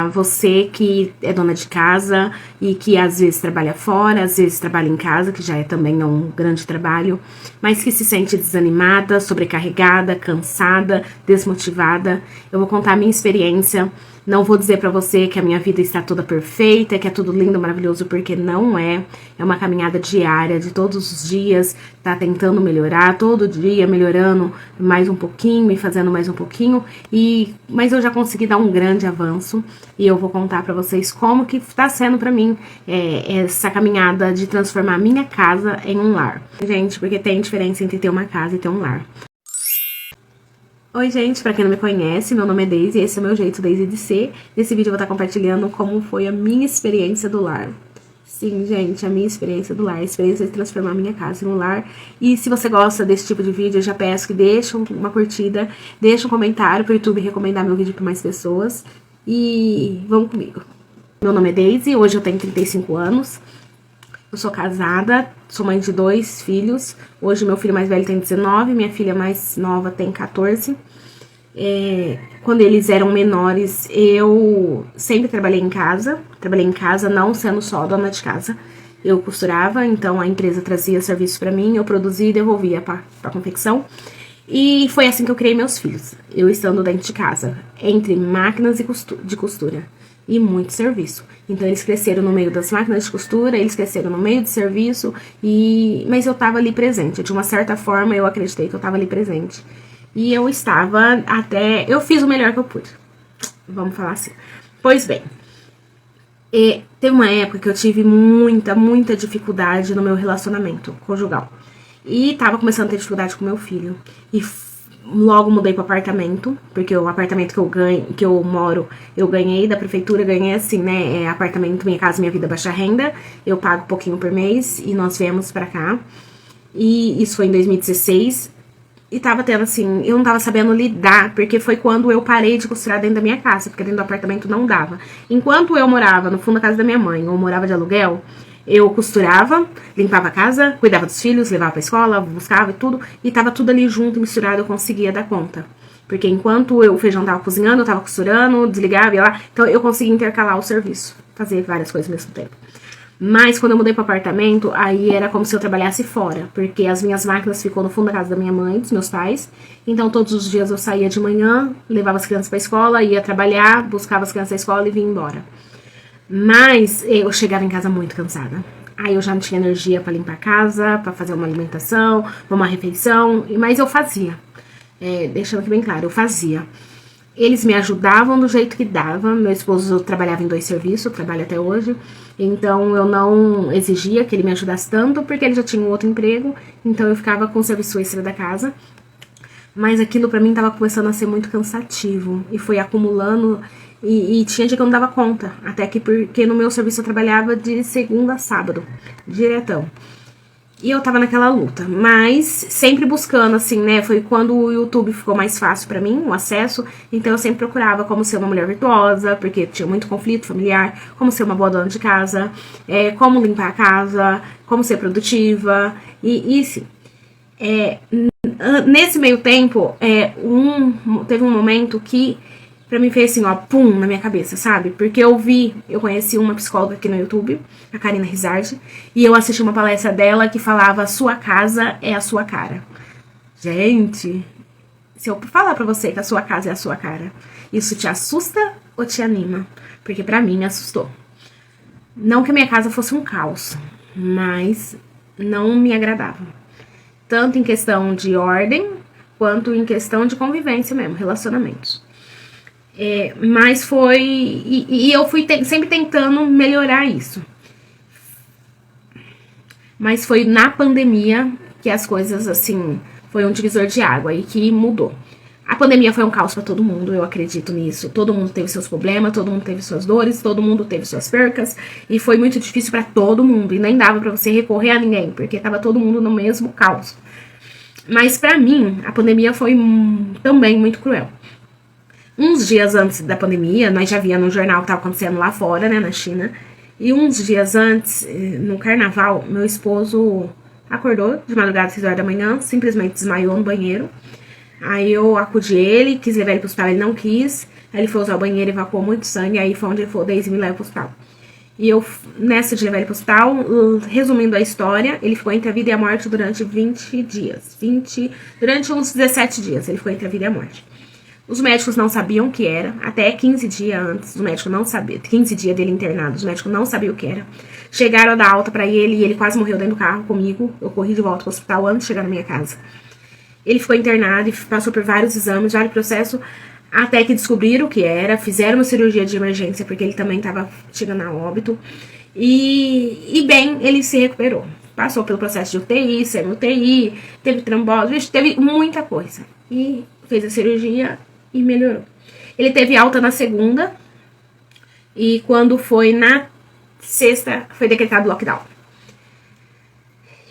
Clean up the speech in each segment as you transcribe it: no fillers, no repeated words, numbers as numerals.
Você que é dona de casa e que às vezes trabalha fora, às vezes trabalha em casa, que já é também um grande trabalho, mas que se sente desanimada, sobrecarregada, cansada, desmotivada. Eu vou contar a minha experiência. Não vou dizer pra você que a minha vida está toda perfeita, que é tudo lindo, maravilhoso, porque não é. É uma caminhada diária, de todos os dias, tá tentando melhorar, todo dia melhorando mais um pouquinho e fazendo mais um pouquinho. Mas eu já consegui dar um grande avanço e eu vou contar pra vocês como que tá sendo pra mim essa caminhada de transformar a minha casa em um lar. Gente, porque tem diferença entre ter uma casa e ter um lar. Oi gente, pra quem não me conhece, meu nome é Daisy e esse é o meu jeito Daisy de ser. Nesse vídeo eu vou estar compartilhando como foi a minha experiência do lar. Sim, gente, a minha experiência do lar, a experiência de transformar a minha casa em um lar. E se você gosta desse tipo de vídeo, eu já peço que deixe uma curtida, deixe um comentário pro YouTube recomendar meu vídeo para mais pessoas. E vamos comigo. Meu nome é Daisy, hoje eu tenho 35 anos. Eu sou casada, sou mãe de 2 filhos. Hoje meu filho mais velho tem 19, minha filha mais nova tem 14. Quando eles eram menores, eu sempre trabalhei em casa. Trabalhei em casa não sendo só dona de casa. Eu costurava, então a empresa trazia serviço pra mim, eu produzia e devolvia pra confecção. E foi assim que eu criei meus filhos. Eu estando dentro de casa, entre máquinas de costura e muito serviço. Então eles cresceram no meio das máquinas de costura, eles cresceram no meio de serviço, mas eu tava ali presente. De uma certa forma eu acreditei que eu tava ali presente. E eu estava eu fiz o melhor que eu pude. Vamos falar assim. Pois bem, teve uma época que eu tive muita dificuldade no meu relacionamento conjugal. E tava começando a ter dificuldade com meu filho. E logo mudei pro apartamento, porque o apartamento que eu moro, eu ganhei da prefeitura, ganhei assim, né, apartamento, Minha Casa Minha Vida Baixa Renda, eu pago um pouquinho por mês, e nós viemos pra cá, e isso foi em 2016, e tava tendo assim, eu não tava sabendo lidar, porque foi quando eu parei de costurar dentro da minha casa, porque dentro do apartamento não dava. Enquanto eu morava no fundo da casa da minha mãe, ou morava de aluguel, eu costurava, limpava a casa, cuidava dos filhos, levava pra escola, buscava e tudo, e tava tudo ali junto, misturado, eu conseguia dar conta. Porque enquanto o feijão tava cozinhando, eu tava costurando, desligava, ia lá, então eu conseguia intercalar o serviço, fazer várias coisas ao mesmo tempo. Mas quando eu mudei pro apartamento, aí era como se eu trabalhasse fora, porque as minhas máquinas ficou no fundo da casa da minha mãe, dos meus pais, então todos os dias eu saía de manhã, levava as crianças pra escola, ia trabalhar, buscava as crianças da escola e vinha embora. Mas eu chegava em casa muito cansada. Aí eu já não tinha energia pra limpar a casa, pra fazer uma alimentação, uma refeição, mas eu fazia. Deixando aqui bem claro, eu fazia. Eles me ajudavam do jeito que dava. Meu esposo trabalhava em 2 serviços, trabalha até hoje. Então eu não exigia que ele me ajudasse tanto, porque ele já tinha um outro emprego. Então eu ficava com o serviço extra da casa. Mas aquilo pra mim tava começando a ser muito cansativo. E foi acumulando. E tinha dia que eu não dava conta. Até que porque no meu serviço eu trabalhava de segunda a sábado. Diretão. E eu tava naquela luta. Mas sempre buscando, assim, né? Foi quando o YouTube ficou mais fácil pra mim, o acesso. Então eu sempre procurava como ser uma mulher virtuosa, porque tinha muito conflito familiar. Como ser uma boa dona de casa. Como limpar a casa. Como ser produtiva. E sim. Nesse meio tempo, teve um momento que pra mim fez assim, ó, pum, na minha cabeça, sabe? Porque eu conheci uma psicóloga aqui no YouTube, a Karina Rizardi, e eu assisti uma palestra dela que falava: sua casa é a sua cara. Gente, se eu falar pra você que a sua casa é a sua cara, isso te assusta ou te anima? Porque pra mim me assustou. Não que a minha casa fosse um caos, mas não me agradava. Tanto em questão de ordem, quanto em questão de convivência mesmo, relacionamentos. Mas foi... E eu fui sempre tentando melhorar isso. Mas foi na pandemia que as coisas, assim, foi um divisor de água e que mudou. A pandemia foi um caos pra todo mundo, eu acredito nisso. Todo mundo teve seus problemas, todo mundo teve suas dores, todo mundo teve suas percas. E foi muito difícil pra todo mundo. E nem dava pra você recorrer a ninguém, porque tava todo mundo no mesmo caos. Mas pra mim, a pandemia foi também muito cruel. Uns dias antes da pandemia, nós já via no jornal o que estava acontecendo lá fora, né, na China. E uns dias antes, no carnaval, meu esposo acordou de madrugada às 6 horas da manhã, simplesmente desmaiou no banheiro. Aí eu acudi ele, quis levar ele pro hospital, ele não quis. Aí ele foi usar o banheiro, evacuou muito sangue, aí foi onde ele falou, Daisy, me leva pro hospital. E eu, nessa de levar ele pro hospital, resumindo a história, ele ficou entre a vida e a morte durante 20 dias. Durante uns 17 dias, ele ficou entre a vida e a morte. Os médicos não sabiam o que era, até 15 dias antes, os médicos não sabiam, 15 dias dele internado, os médicos não sabiam o que era. Chegaram a dar alta pra ele e ele quase morreu dentro do carro comigo, eu corri de volta pro hospital antes de chegar na minha casa. Ele ficou internado e passou por vários exames, vários processos, até que descobriram o que era, fizeram uma cirurgia de emergência, porque ele também estava chegando a óbito. E bem, ele se recuperou. Passou pelo processo de UTI, saiu no UTI, teve trombose, teve muita coisa. E fez a cirurgia e melhorou. Ele teve alta na segunda, e quando foi na sexta, foi decretado lockdown.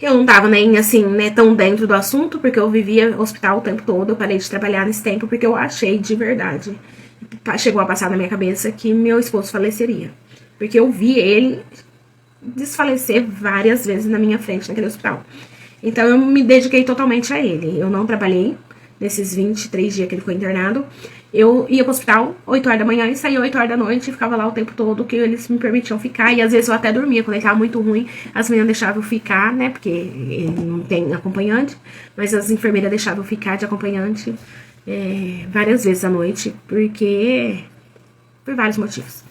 Eu não tava nem assim, né, tão dentro do assunto, porque eu vivia hospital o tempo todo, eu parei de trabalhar nesse tempo, porque eu achei de verdade, chegou a passar na minha cabeça que meu esposo faleceria. Porque eu vi ele desfalecer várias vezes na minha frente naquele hospital. Então eu me dediquei totalmente a ele. Eu não trabalhei nesses 23 dias que ele ficou internado. Eu ia pro hospital 8 horas da manhã e saía 8 horas da noite e ficava lá o tempo todo que eles me permitiam ficar. E às vezes eu até dormia, quando ele tava muito ruim, as meninas deixavam eu ficar, né, porque ele não tem acompanhante, mas as enfermeiras deixavam eu ficar de acompanhante várias vezes à noite, porque por vários motivos.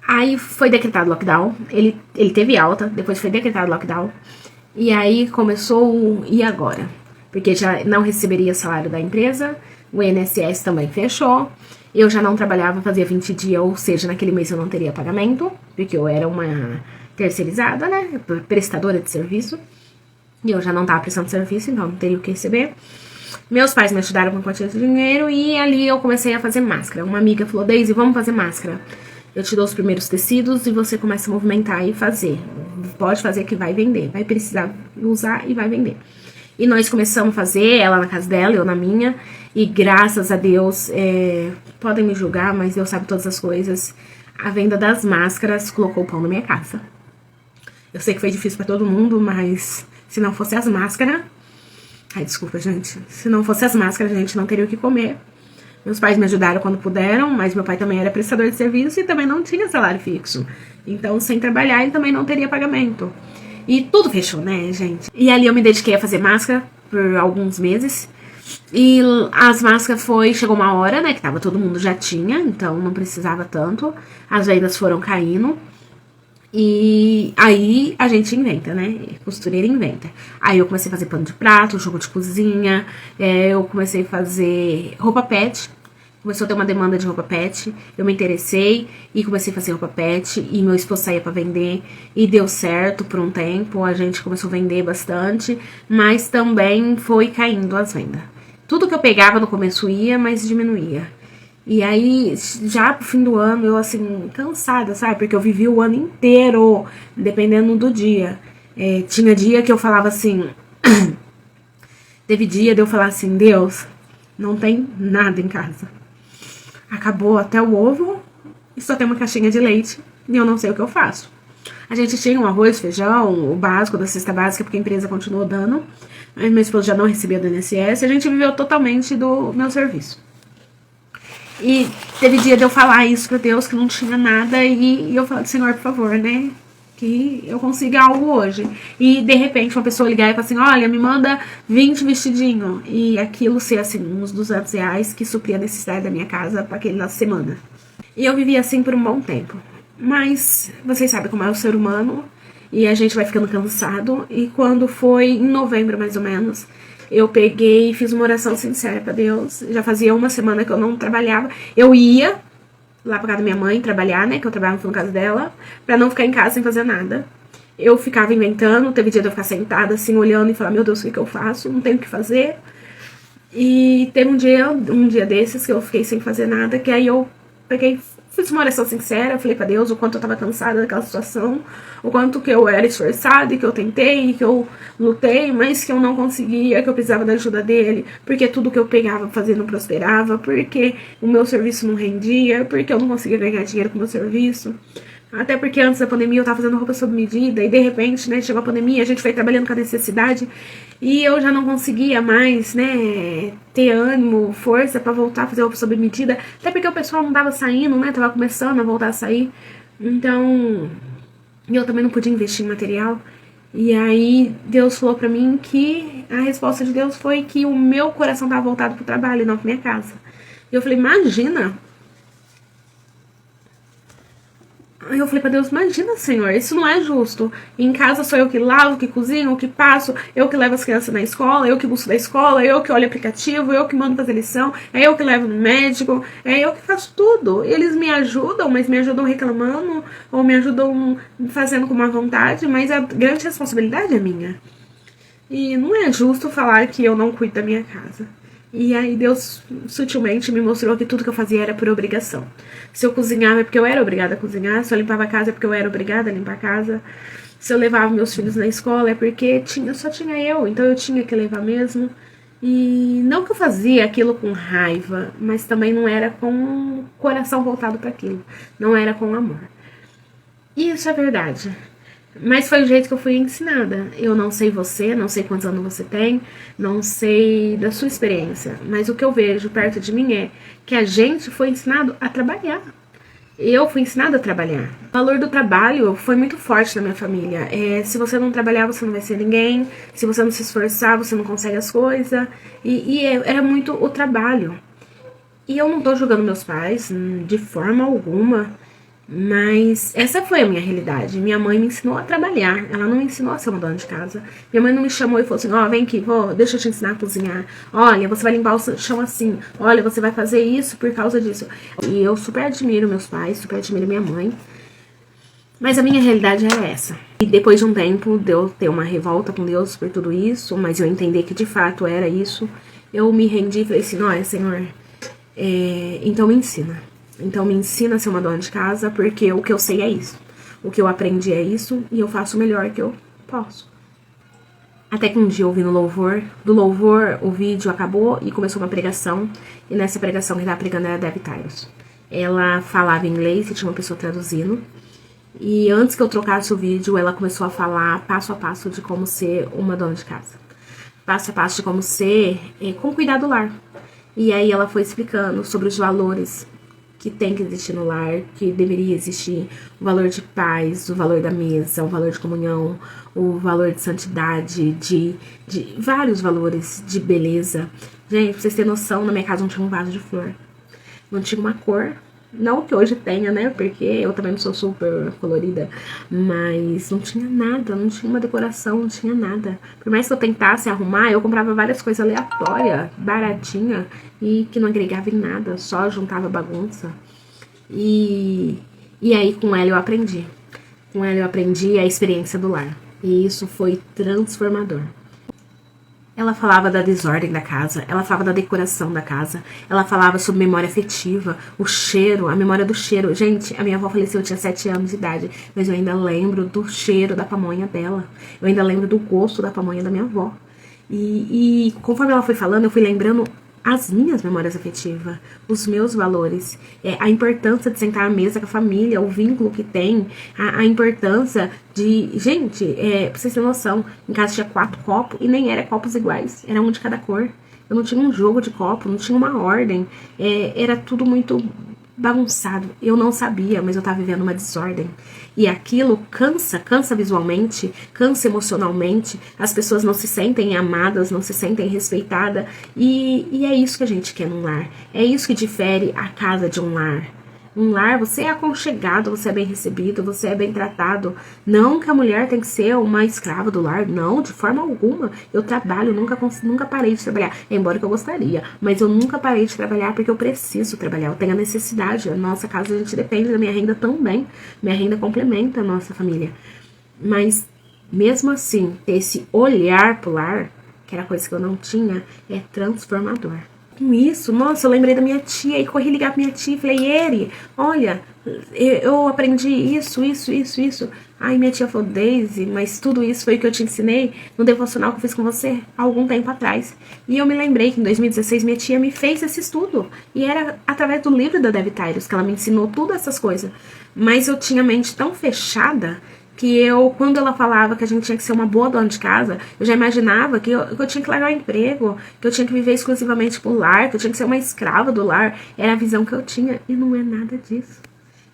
Aí foi decretado lockdown, ele teve alta, depois foi decretado lockdown, e aí começou o e agora? Porque já não receberia salário da empresa, o INSS também fechou, eu já não trabalhava, fazia 20 dias, ou seja, naquele mês eu não teria pagamento, porque eu era uma terceirizada, né, prestadora de serviço, e eu já não estava prestando serviço, então não teria o que receber. Meus pais me ajudaram com quantia de dinheiro, e ali eu comecei a fazer máscara. Uma amiga falou, Daisy, vamos fazer máscara. Eu te dou os primeiros tecidos e você começa a movimentar e fazer. Pode fazer que vai vender, vai precisar usar e vai vender. E nós começamos a fazer, ela na casa dela, eu na minha. E graças a Deus, podem me julgar, mas Deus sabe todas as coisas. A venda das máscaras colocou o pão na minha casa. Eu sei que foi difícil pra todo mundo, mas se não fosse as máscaras... Ai, desculpa, gente. Se não fosse as máscaras, a gente não teria o que comer. Meus pais me ajudaram quando puderam, mas meu pai também era prestador de serviço e também não tinha salário fixo. Então, sem trabalhar, ele também não teria pagamento. E tudo fechou, né, gente? E ali eu me dediquei a fazer máscara por alguns meses. E as máscaras chegou uma hora, né, que todo mundo já tinha, então não precisava tanto. As vendas foram caindo. E aí a gente inventa, né? Costureira inventa. Aí eu comecei a fazer pano de prato, jogo de cozinha. Eu comecei a fazer roupa pet. Começou a ter uma demanda de roupa pet. Eu me interessei e comecei a fazer roupa pet. E meu esposo saía pra vender. E deu certo por um tempo. A gente começou a vender bastante. Mas também foi caindo as vendas. Tudo que eu pegava no começo ia, mas diminuía. E aí, já pro fim do ano, eu, assim, cansada, sabe? Porque eu vivi o ano inteiro, dependendo do dia. Tinha dia que eu falava assim... Teve dia de eu falar assim, Deus, não tem nada em casa. Acabou até o ovo e só tem uma caixinha de leite e eu não sei o que eu faço. A gente tinha um arroz, feijão, o básico da cesta básica, porque a empresa continuou dando. Mas meu esposo já não recebia do INSS. A gente viveu totalmente do meu serviço. E teve dia de eu falar isso pra Deus, que não tinha nada, e eu falar, Senhor, por favor, né, que eu consiga algo hoje. E, de repente, uma pessoa ligar e falar assim, olha, me manda 20 vestidinhos. E aquilo ser, assim, uns R$200 que supria a necessidade da minha casa pra aquela semana. E eu vivia assim por um bom tempo. Mas, vocês sabem como é o ser humano, e a gente vai ficando cansado. E quando foi em novembro, mais ou menos... Eu peguei e fiz uma oração sincera pra Deus. Já fazia uma semana que eu não trabalhava. Eu ia lá pra casa da minha mãe trabalhar, né? Que eu trabalhava na casa dela. Pra não ficar em casa sem fazer nada. Eu ficava inventando. Teve dia de eu ficar sentada assim, olhando e falar, meu Deus, o que eu faço? Não tenho o que fazer. E teve um dia desses que eu fiquei sem fazer nada. Que aí eu peguei... Fiz uma oração sincera, falei pra Deus o quanto eu tava cansada daquela situação, o quanto que eu era esforçada e que eu tentei, que eu lutei, mas que eu não conseguia, que eu precisava da ajuda dele, porque tudo que eu pegava pra fazer não prosperava, porque o meu serviço não rendia, porque eu não conseguia ganhar dinheiro com o meu serviço, Até porque antes da pandemia eu tava fazendo roupa sob medida e de repente, né, chegou a pandemia, a gente foi trabalhando com a necessidade e eu já não conseguia mais, né, ter ânimo, força pra voltar a fazer roupa sob medida, até porque o pessoal não tava saindo, né, tava começando a voltar a sair. Então, eu também não podia investir em material. E aí Deus falou pra mim que a resposta de Deus foi que o meu coração tava voltado pro trabalho e não pra minha casa. E eu falei, imagina. Aí eu falei pra Deus, imagina, Senhor, isso não é justo. Em casa sou eu que lavo, que cozinho, que passo, eu que levo as crianças na escola, eu que busco da escola, eu que olho o aplicativo, eu que mando fazer lição, é eu que levo no médico, é eu que faço tudo. Eles me ajudam, mas me ajudam reclamando, ou me ajudam fazendo com má vontade, mas a grande responsabilidade é minha. E não é justo falar que eu não cuido da minha casa. E aí Deus sutilmente me mostrou que tudo que eu fazia era por obrigação. Se eu cozinhava é porque eu era obrigada a cozinhar, se eu limpava a casa é porque eu era obrigada a limpar a casa, se eu levava meus filhos na escola é porque só tinha eu, então eu tinha que levar mesmo. E não que eu fazia aquilo com raiva, mas também não era com o coração voltado para aquilo, não era com amor. E isso é verdade. Mas foi o jeito que eu fui ensinada. Eu não sei você, não sei quantos anos você tem, não sei da sua experiência, mas o que eu vejo perto de mim é que a gente foi ensinado a trabalhar. Eu fui ensinada a trabalhar. O valor do trabalho foi muito forte na minha família. Se você não trabalhar, você não vai ser ninguém. Se você não se esforçar, você não consegue as coisas. Era muito o trabalho. E eu não tô julgando meus pais de forma alguma. Mas essa foi a minha realidade. Minha mãe me ensinou a trabalhar. Ela não me ensinou a ser uma dona de casa. Minha mãe não me chamou e falou assim, ó, vem aqui, deixa eu te ensinar a cozinhar. Olha, você vai limpar o chão assim. Olha, você vai fazer isso por causa disso. E eu super admiro meus pais, super admiro minha mãe. Mas a minha realidade era essa. E depois de um tempo, de eu ter uma revolta com Deus por tudo isso, mas eu entender que de fato era isso, eu me rendi e falei assim, olha, Senhor, então me ensina. Então me ensina a ser uma dona de casa, porque o que eu sei é isso. O que eu aprendi é isso, e eu faço o melhor que eu posso. Até que um dia eu ouvi no louvor, do louvor o vídeo acabou e começou uma pregação, e nessa pregação quem estava pregando era a Debbie Tyros. Ela falava inglês e tinha uma pessoa traduzindo, e antes que eu trocasse o vídeo, ela começou a falar passo a passo de como ser uma dona de casa. Passo a passo de como ser, como cuidar do lar. E aí ela foi explicando sobre os valores que tem que existir no lar, que deveria existir o valor de paz, o valor da mesa, o valor de comunhão, o valor de santidade, de vários valores de beleza. Gente, pra vocês terem noção, na minha casa não tinha um vaso de flor. Não tinha uma cor. Não que hoje tenha, né? Porque eu também não sou super colorida. Mas não tinha nada, não tinha uma decoração, não tinha nada. Por mais que eu tentasse arrumar, eu comprava várias coisas aleatórias, baratinha, e que não agregava em nada, só juntava bagunça. E aí com ela eu aprendi. Com ela eu aprendi a experiência do lar. E isso foi transformador. Ela falava da desordem da casa, ela falava da decoração da casa, ela falava sobre memória afetiva, o cheiro, a memória do cheiro. Gente, a minha avó faleceu, eu tinha 7 anos de idade, mas eu ainda lembro do cheiro da pamonha dela. Eu ainda lembro do gosto da pamonha da minha avó. E conforme ela foi falando, eu fui lembrando as minhas memórias afetivas, os meus valores, a importância de sentar à mesa com a família, o vínculo que tem, a importância de... Gente, pra vocês terem noção, em casa tinha 4 copos e nem eram copos iguais, era um de cada cor. Eu não tinha um jogo de copo, não tinha uma ordem, era tudo muito bagunçado. Eu não sabia, mas eu tava vivendo uma desordem. E aquilo cansa visualmente, cansa emocionalmente. As pessoas não se sentem amadas, não se sentem respeitadas. E é isso que a gente quer num lar. É isso que difere a casa de um lar. Um lar, você é aconchegado, você é bem recebido, você é bem tratado. Não que a mulher tem que ser uma escrava do lar, não, de forma alguma. Eu trabalho, nunca parei de trabalhar, embora que eu gostaria. Mas eu nunca parei de trabalhar porque eu preciso trabalhar, eu tenho a necessidade. A nossa casa, a gente depende da minha renda também. Minha renda complementa a nossa família. Mas, mesmo assim, ter esse olhar pro lar, que era coisa que eu não tinha, é transformador. com isso, nossa, eu lembrei da minha tia e corri ligar pra minha tia e falei, Eri, olha, eu aprendi isso. Aí minha tia falou, Daisy, mas tudo isso foi o que eu te ensinei no devocional que eu fiz com você há algum tempo atrás. E eu me lembrei que em 2016 minha tia me fez esse estudo. E era através do livro da Dev Tyros que ela me ensinou todas essas coisas. Mas eu tinha a mente tão fechada que quando ela falava que a gente tinha que ser uma boa dona de casa, eu já imaginava que eu tinha que largar o emprego, que eu tinha que viver exclusivamente pro lar, que eu tinha que ser uma escrava do lar. Era a visão que eu tinha. E não é nada disso.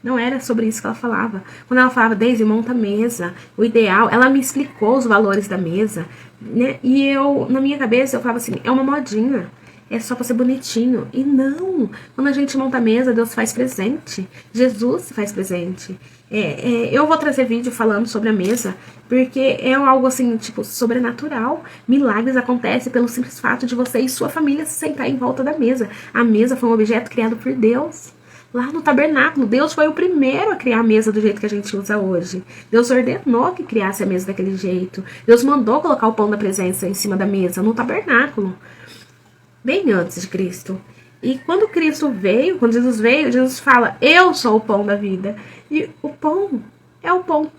Não era sobre isso que ela falava. Quando ela falava, Daisy, monta a mesa, o ideal, ela me explicou os valores da mesa, né? E na minha cabeça, eu falava assim, é uma modinha, é só pra ser bonitinho. E não, quando a gente monta a mesa, Deus faz presente, Jesus se faz presente. Eu vou trazer vídeo falando sobre a mesa, porque é algo assim, tipo, sobrenatural. Milagres acontecem pelo simples fato de você e sua família se sentar em volta da mesa. A mesa foi um objeto criado por Deus. Lá no tabernáculo, Deus foi o primeiro a criar a mesa do jeito que a gente usa hoje. Deus ordenou que criasse a mesa daquele jeito. Deus mandou colocar o pão da presença em cima da mesa, no tabernáculo, bem antes de Cristo. E quando Cristo veio, quando Jesus veio, Jesus fala, eu sou o pão da vida. E o pão é o pão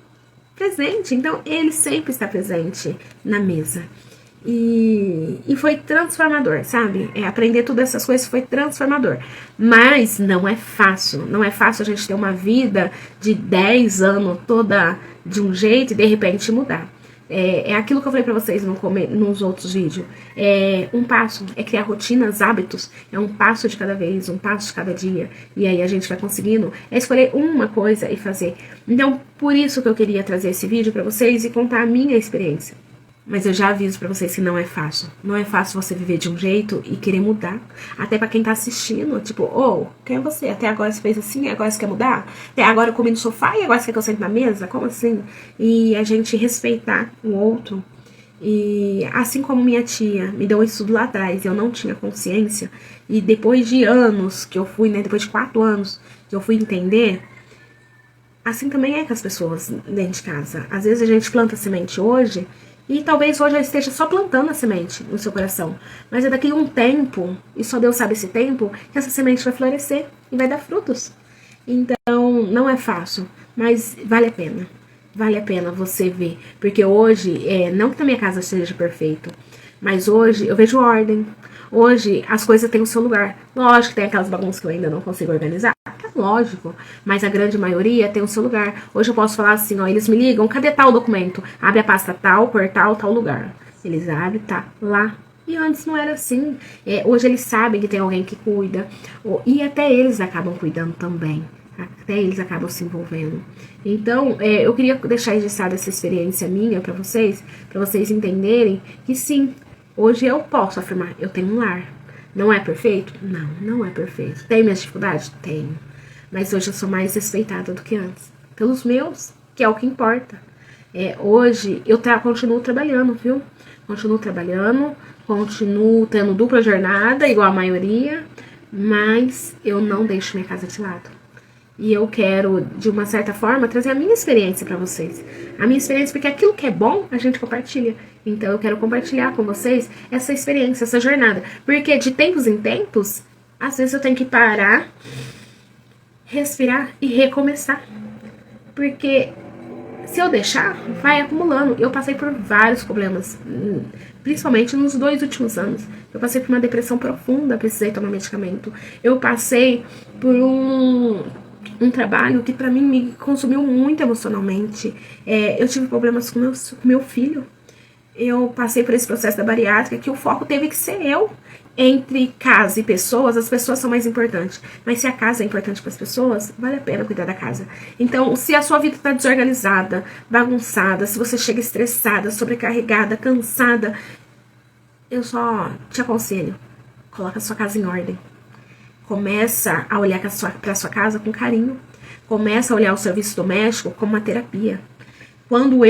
presente, então ele sempre está presente na mesa. E foi transformador, sabe? Aprender todas essas coisas foi transformador. Mas não é fácil. Não é fácil a gente ter uma vida de 10 anos toda de um jeito e de repente mudar. É aquilo que eu falei pra vocês nos outros vídeos. Um passo, é criar rotinas, hábitos. É um passo de cada vez, um passo de cada dia. E aí a gente vai conseguindo escolher uma coisa e fazer. Então, por isso que eu queria trazer esse vídeo pra vocês e contar a minha experiência. Mas eu já aviso pra vocês que não é fácil. Não é fácil você viver de um jeito e querer mudar. Até pra quem tá assistindo, tipo, quem é você? Até agora você fez assim, agora você quer mudar? Até agora eu comi no sofá e agora você quer que eu sente na mesa? Como assim? E a gente respeitar o outro. E assim como minha tia me deu um estudo lá atrás e eu não tinha consciência, e depois de anos que eu fui, né, depois de 4 anos que eu fui entender, assim também é com as pessoas dentro de casa. Às vezes a gente planta semente hoje, e talvez hoje eu esteja só plantando a semente no seu coração. Mas é daqui a um tempo, e só Deus sabe esse tempo, que essa semente vai florescer e vai dar frutos. Então, não é fácil, mas vale a pena. Vale a pena você ver. Porque hoje, não que na minha casa seja perfeito, mas hoje eu vejo ordem. Hoje as coisas têm o seu lugar. Lógico que tem aquelas bagunças que eu ainda não consigo organizar. Lógico, mas a grande maioria tem o seu lugar. Hoje eu posso falar assim, eles me ligam, cadê tal documento? Abre a pasta tal, por tal lugar. Eles abrem, tá lá. E antes não era assim. Hoje eles sabem que tem alguém que cuida. E até eles acabam cuidando também. Até eles acabam se envolvendo. Então, eu queria deixar registrada essa experiência minha pra vocês entenderem que sim, hoje eu posso afirmar, eu tenho um lar. Não é perfeito? Não, não é perfeito. Tem minhas dificuldades? Tenho. Mas hoje eu sou mais respeitada do que antes. Pelos meus, que é o que importa. Hoje eu continuo trabalhando, viu? Continuo trabalhando, continuo tendo dupla jornada, igual a maioria, mas eu não deixo minha casa de lado. E eu quero, de uma certa forma, trazer a minha experiência pra vocês. A minha experiência, porque aquilo que é bom, a gente compartilha. Então eu quero compartilhar com vocês essa experiência, essa jornada. Porque de tempos em tempos, às vezes eu tenho que parar, respirar e recomeçar. Porque se eu deixar, vai acumulando. Eu passei por vários problemas, principalmente nos 2 últimos anos. Eu passei por uma depressão profunda, precisei tomar medicamento. Eu passei por um trabalho que pra mim me consumiu muito emocionalmente. Eu tive problemas com meu filho. Eu passei por esse processo da bariátrica que o foco teve que ser eu. Entre casa e pessoas, as pessoas são mais importantes. Mas se a casa é importante para as pessoas, vale a pena cuidar da casa. Então, se a sua vida está desorganizada, bagunçada, se você chega estressada, sobrecarregada, cansada, eu só te aconselho, coloca a sua casa em ordem. Começa a olhar para a sua casa com carinho. Começa a olhar o serviço doméstico como uma terapia. Quando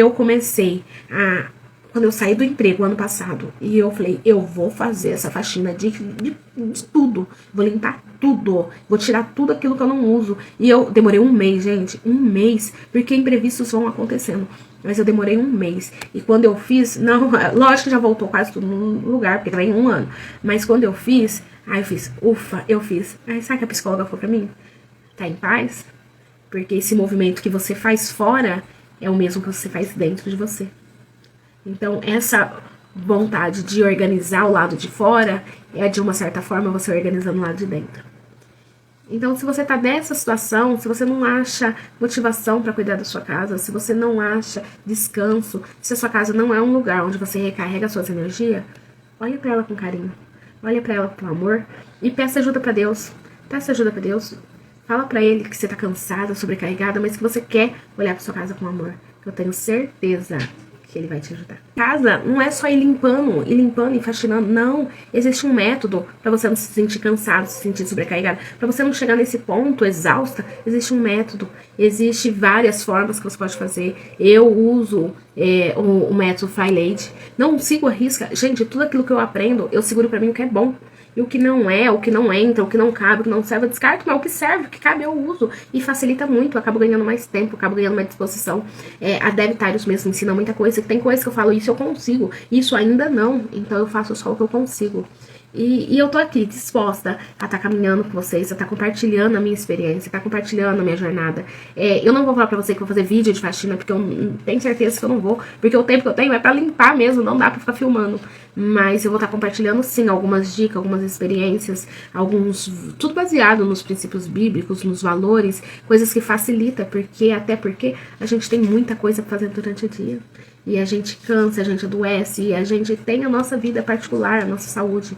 eu saí do emprego ano passado, e eu falei, eu vou fazer essa faxina de tudo, vou limpar tudo, vou tirar tudo aquilo que eu não uso. E eu demorei 1 mês, gente, 1 mês, porque imprevistos vão acontecendo. Mas eu demorei 1 mês. E quando eu fiz, lógico que já voltou quase tudo no lugar, porque vai em 1 ano. Mas quando eu fiz, Aí eu fiz, ufa, eu fiz. Aí sabe o que a psicóloga falou pra mim? Tá em paz? Porque esse movimento que você faz fora é o mesmo que você faz dentro de você. Então, essa vontade de organizar o lado de fora é, de uma certa forma, você organizando o lado de dentro. Então, se você tá nessa situação, se você não acha motivação para cuidar da sua casa, se você não acha descanso, se a sua casa não é um lugar onde você recarrega suas energias, olha para ela com carinho, olha para ela com amor e peça ajuda para Deus. Peça ajuda para Deus. Fala para Ele que você tá cansada, sobrecarregada, mas que você quer olhar para sua casa com amor. Eu tenho certeza que Ele vai te ajudar. Casa não é só ir limpando e faxinando. Não, existe um método para você não se sentir cansado, se sentir sobrecarregado. Para você não chegar nesse ponto exausta, existe um método. Existe várias formas que você pode fazer. Eu uso o método Fly Lady. Não sigo a risca. Gente, tudo aquilo que eu aprendo, eu seguro para mim o que é bom. E o que não é, o que não entra, o que não cabe, o que não serve, eu descarto, mas o que serve, o que cabe, eu uso. E facilita muito, eu acabo ganhando mais tempo, eu acabo ganhando mais disposição. A Devitários mesmo ensina muita coisa, tem coisa que eu falo, isso eu consigo, isso ainda não, então eu faço só o que eu consigo. E eu tô aqui disposta a estar caminhando com vocês, a estar compartilhando a minha experiência, a estar compartilhando a minha jornada. Eu não vou falar pra você que vou fazer vídeo de faxina, porque eu tenho certeza que eu não vou, porque o tempo que eu tenho é pra limpar mesmo, não dá pra ficar filmando. Mas eu vou estar compartilhando sim algumas dicas, algumas experiências, tudo baseado nos princípios bíblicos, nos valores, coisas que facilitam, até porque a gente tem muita coisa pra fazer durante o dia. E a gente cansa, a gente adoece, e a gente tem a nossa vida particular, a nossa saúde.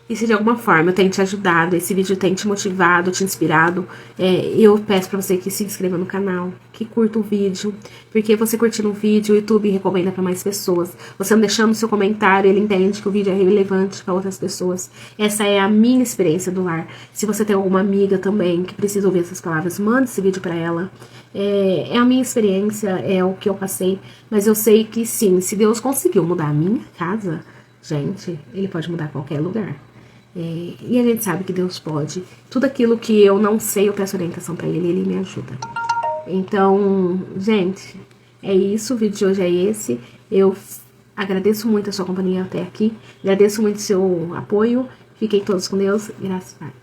E se de alguma forma eu tenho te ajudado, esse vídeo tem te motivado, te inspirado, eu peço pra você que se inscreva no canal, que curta o vídeo, porque você curtindo o vídeo, o YouTube recomenda pra mais pessoas. Você não deixando o seu comentário, ele entende que o vídeo é relevante pra outras pessoas. Essa é a minha experiência do lar. Se você tem alguma amiga também que precisa ouvir essas palavras, manda esse vídeo pra ela. É a minha experiência, é o que eu passei, mas eu sei que sim, se Deus conseguiu mudar a minha casa, gente, Ele pode mudar qualquer lugar. E a gente sabe que Deus pode. Tudo aquilo que eu não sei, eu peço orientação pra Ele e Ele me ajuda. Então, gente, é isso. O vídeo de hoje é esse. Eu agradeço muito a sua companhia até aqui. Agradeço muito o seu apoio. Fiquem todos com Deus. Graças a Deus.